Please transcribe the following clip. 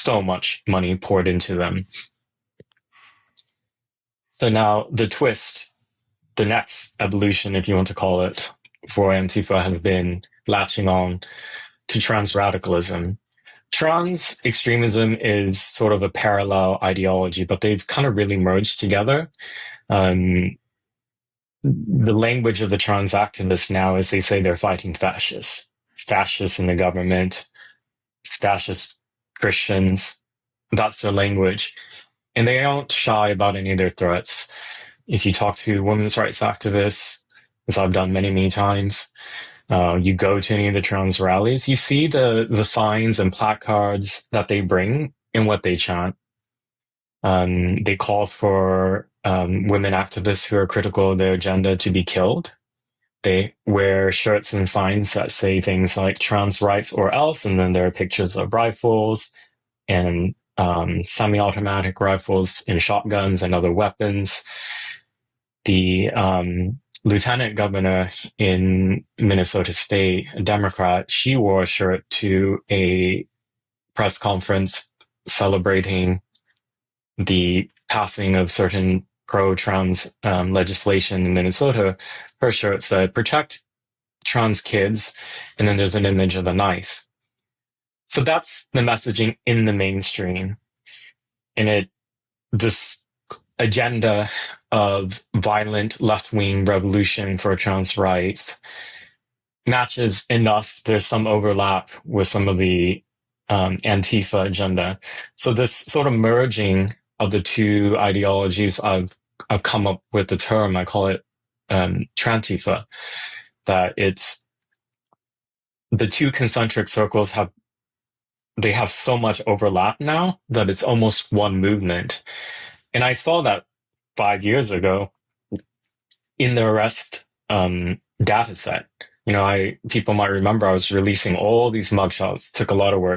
so much money poured into them. So now the twist, the next evolution, if you want to call it, for Antifa has been latching on to trans radicalism. Trans extremism is sort of a parallel ideology, but they've kind of really merged together. The language of the trans activists now is they say they're fighting fascists in the government, fascist Christians. That's their language. And they aren't shy about any of their threats. If you talk to women's rights activists, as I've done many, many times, you go to any of the trans rallies, you see the signs and placards that they bring and what they chant. They call for women activists who are critical of their agenda to be killed. They wear shirts and signs that say things like trans rights or else, and then there are pictures of rifles and semi-automatic rifles and shotguns and other weapons. The lieutenant governor in Minnesota State, a Democrat, she wore a shirt to a press conference celebrating the passing of certain pro-trans legislation in Minnesota. Her shirt said, "Protect trans kids," and then there's an image of a knife. So that's the messaging in the mainstream. And this agenda of violent left-wing revolution for trans rights matches enough. There's some overlap with some of the Antifa agenda. So this sort of merging of the two ideologies, I've come up with the term, I call it Transtifa, that it's the two concentric circles have so much overlap now that it's almost one movement. And I saw that 5 years ago in the arrest data set. People might remember I was releasing all these mugshots, took a lot of work.